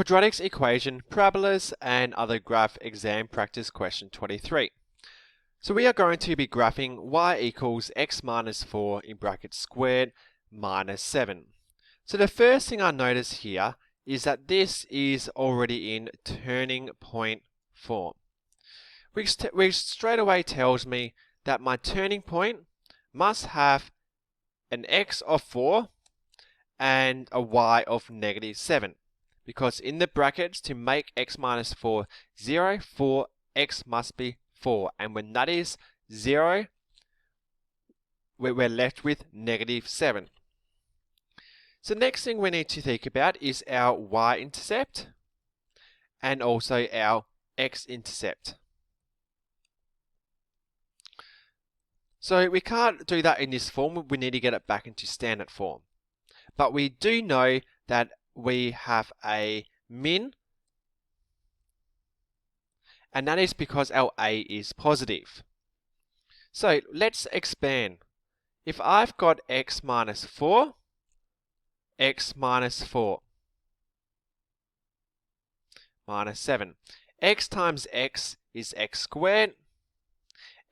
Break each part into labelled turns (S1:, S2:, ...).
S1: Quadratics equation, parabolas, and other graph exam practice question 23. So we are going to be graphing y equals x minus 4 in brackets squared minus 7. So the first thing I notice here is that this is already in turning point form, which straight away tells me that my turning point must have an x of 4 and a y of negative 7. Because in the brackets, to make x minus 4 0, for x must be 4. And when that is 0, we're left with negative 7. So next thing we need to think about is our y-intercept and also our x-intercept. So we can't do that in this form. We need to get it back into standard form. But we do know that we have a min, and that is because our a is positive. So let's expand. If I've got x minus 4, x minus 4, minus 7. X times x is x squared.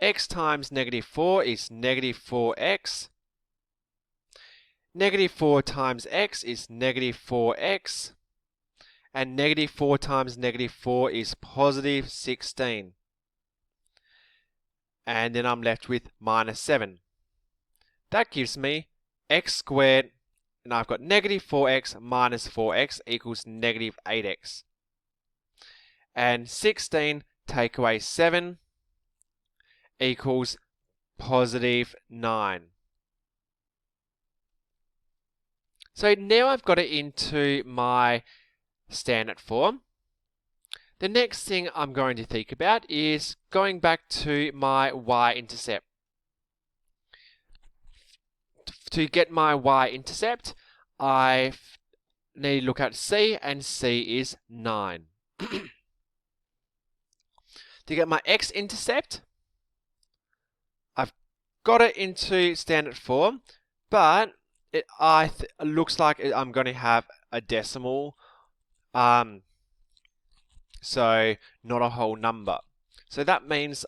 S1: X times negative 4 is negative 4x. Negative 4 times x is negative 4x. And negative 4 times negative 4 is positive 16. And then I'm left with minus 7. That gives me x squared, and I've got negative 4x minus 4x equals negative 8x. And 16 take away 7 equals positive 9. So now I've got it into my standard form. The next thing I'm going to think about is going back to my y-intercept. To get my y-intercept, I need to look at c, and c is 9. To get my x-intercept, I've got it into standard form, but it looks like I'm going to have a decimal, so not a whole number. So that means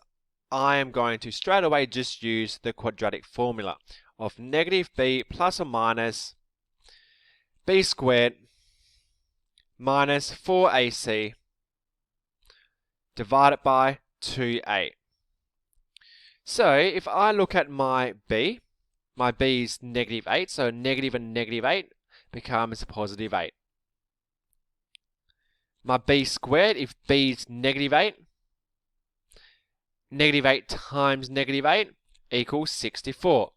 S1: I am going to straight away just use the quadratic formula of negative b plus or minus b squared minus 4ac divided by 2a. So if I look at my b is negative 8, so negative and negative 8 becomes positive 8. My b squared, if b is negative 8, negative 8 times negative 8 equals 64.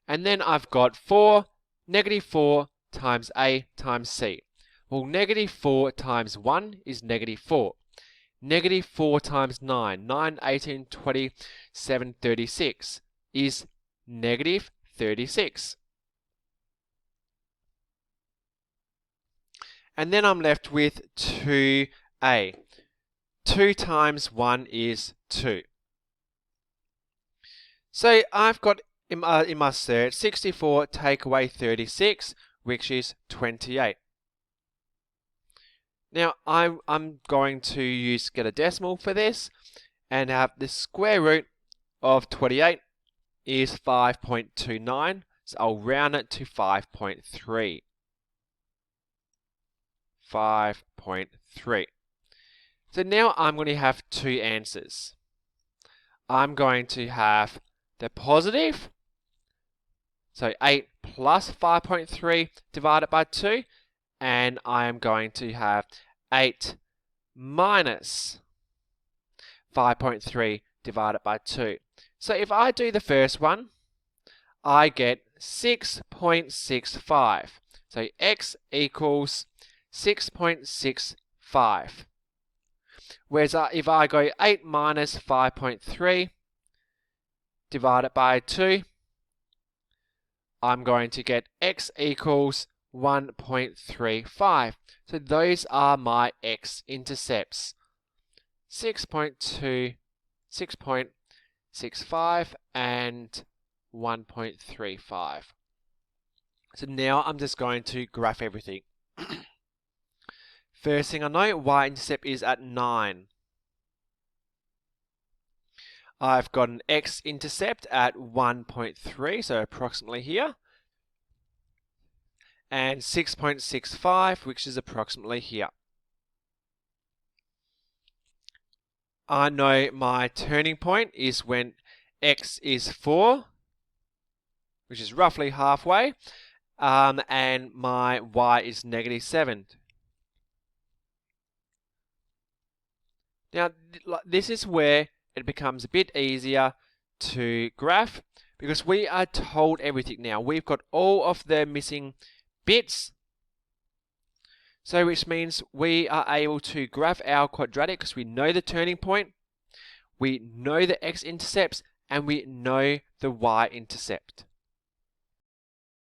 S1: And then I've got 4, negative 4 times a times c. Well, negative 4 times 1 is negative 4. Negative 4 times 9, 9, 18, 27, 36 is negative 36. And then I'm left with 2a. 2 times 1 is 2. So I've got in my search 64 take away 36, which is 28. Now I'm going to get a decimal for this, and have the square root of 28 is 5.29, so I'll round it to 5.3. 5.3. So now I'm going to have two answers. I'm going to have the positive, so 8 plus 5.3 divided by 2, and I am going to have 8 minus 5.3 divided by 2. So if I do the first one, I get 6.65. So x equals 6.65. Whereas if I go 8 minus 5.3 divided by 2, I'm going to get x equals 1.35. So those are my x-intercepts. 6.2, 6.65 and 1.35. So now I'm just going to graph everything. First thing I know, y-intercept is at 9. I've got an x-intercept at 1.3, so approximately here. And 6.65, which is approximately here. I know my turning point is when x is 4, which is roughly halfway, and my y is -7. Now, this is where it becomes a bit easier to graph because we are told everything now. We've got all of the missing bits, so which means we are able to graph our quadratic because we know the turning point, we know the x-intercepts, and we know the y-intercept.